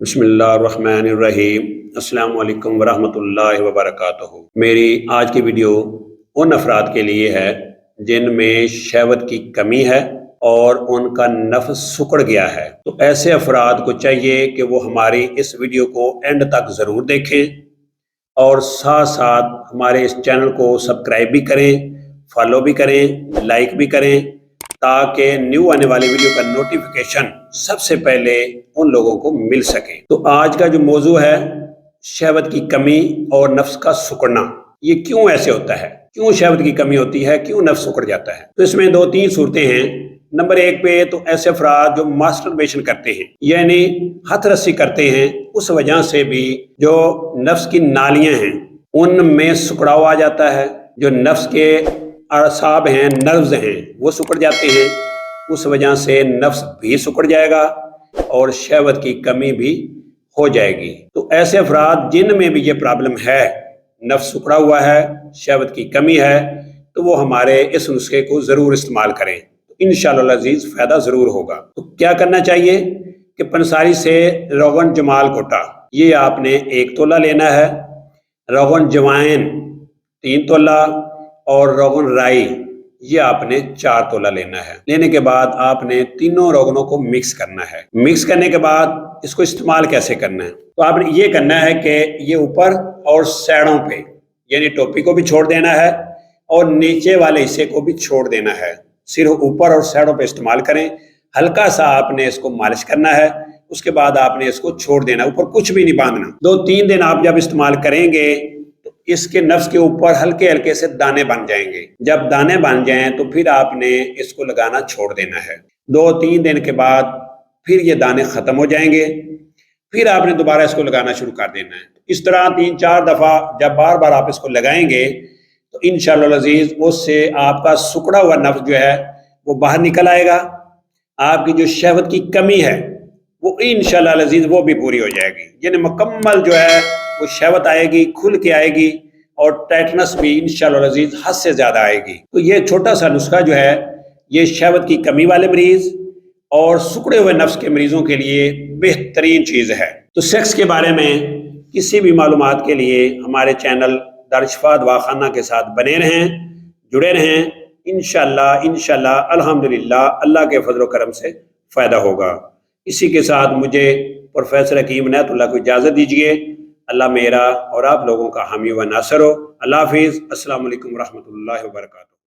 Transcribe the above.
بسم اللہ الرحمن الرحیم۔ السلام علیکم ورحمۃ اللہ وبرکاتہ۔ میری آج کی ویڈیو ان افراد کے لیے ہے جن میں شہوت کی کمی ہے اور ان کا نفس سکڑ گیا ہے۔ تو ایسے افراد کو چاہیے کہ وہ ہماری اس ویڈیو کو اینڈ تک ضرور دیکھیں اور ساتھ ساتھ ہمارے اس چینل کو سبسکرائب بھی کریں، فالو بھی کریں، لائک بھی کریں، تاکہ نیو آنے والی ویڈیو کا نوٹیفیکیشن سب سے پہلے ان لوگوں کو مل سکے۔ تو آج کا جو موضوع ہے شہوت کی کمی اور نفس کا سکڑنا، یہ کیوں ایسے ہوتا ہے؟ کیوں شہوت کی کمی ہوتی ہے؟ کیوں نفس سکڑ جاتا ہے؟ تو اس میں دو تین صورتیں ہیں۔ نمبر ایک پہ تو ایسے افراد جو ماسٹربیشن کرتے ہیں، یعنی ہتھ رسی کرتے ہیں، اس وجہ سے بھی جو نفس کی نالیاں ہیں ان میں سکڑاؤ آ جاتا ہے۔ جو نفس کے اعصاب ہیں، نروز ہیں، وہ سکڑ جاتے ہیں، اس وجہ سے نفس بھی سکڑ جائے گا اور شہوت کی کمی بھی ہو جائے گی۔ تو ایسے افراد جن میں بھی یہ پرابلم ہے، نفس سکڑا ہوا ہے، شہوت کی کمی ہے، تو وہ ہمارے اس نسخے کو ضرور استعمال کریں، انشاءاللہ العزیز فائدہ ضرور ہوگا۔ تو کیا کرنا چاہیے کہ پنساری سے روغن جمال کوٹا یہ آپ نے 1 تولہ لینا ہے، روغن جوائن 3 تولہ اور روغن رائی یہ آپ نے 4 تولہ لینا ہے۔ لینے کے بعد آپ نے تینوں روغنوں کو مکس کرنا ہے۔ مکس کرنے کے بعد اس کو استعمال کیسے کرنا ہے؟ تو آپ نے یہ کرنا ہے کہ یہ اوپر اور سیڑوں پہ، یعنی ٹوپی کو بھی چھوڑ دینا ہے اور نیچے والے حصے کو بھی چھوڑ دینا ہے۔ صرف اوپر اور سیڑوں پہ استعمال کریں۔ ہلکا سا آپ نے اس کو مالش کرنا ہے، اس کے بعد آپ نے اس کو چھوڑ دینا، اوپر کچھ بھی نہیں باندھنا۔ 2-3 دن آپ جب استعمال کریں گے تو اس کے نفس کے اوپر ہلکے ہلکے سے دانے بن جائیں گے۔ جب دانے بن جائیں تو پھر آپ نے اس کو لگانا چھوڑ دینا ہے۔ 2-3 دن کے بعد پھر یہ دانے ختم ہو جائیں گے، پھر آپ نے دوبارہ اس کو لگانا شروع کر دینا ہے۔ اس طرح 3-4 دفعہ جب بار بار آپ اس کو لگائیں گے تو انشاءاللہ العزیز اس سے آپ کا سکڑا ہوا نفس جو ہے وہ باہر نکل آئے گا۔ آپ کی جو شہوت کی کمی ہے وہ انشاءاللہ العزیز وہ بھی پوری ہو جائے گی، یعنی مکمل جو ہے وہ شہوت آئے گی، کھل کے آئے گی، اور ٹائٹنس بھی انشاءاللہ العزیز حد سے زیادہ آئے گی۔ تو یہ چھوٹا سا نسخہ جو ہے یہ شہوت کی کمی والے مریض اور سکڑے ہوئے نفس کے مریضوں کے لیے بہترین چیز ہے۔ تو سیکس کے بارے میں کسی بھی معلومات کے لیے ہمارے چینل دارالشفا دواخانہ کے ساتھ بنے رہیں، جڑے رہیں، انشاءاللہ الحمدللہ اللہ کے فضل و کرم سے فائدہ ہوگا۔ اسی کے ساتھ مجھے پروفیسر حکیم عنایت اللہ کو اجازت دیجیے۔ اللہ میرا اور آپ لوگوں کا حامی و ناصر ہو۔ اللہ حافظ۔ السلام علیکم ورحمۃ اللہ وبرکاتہ۔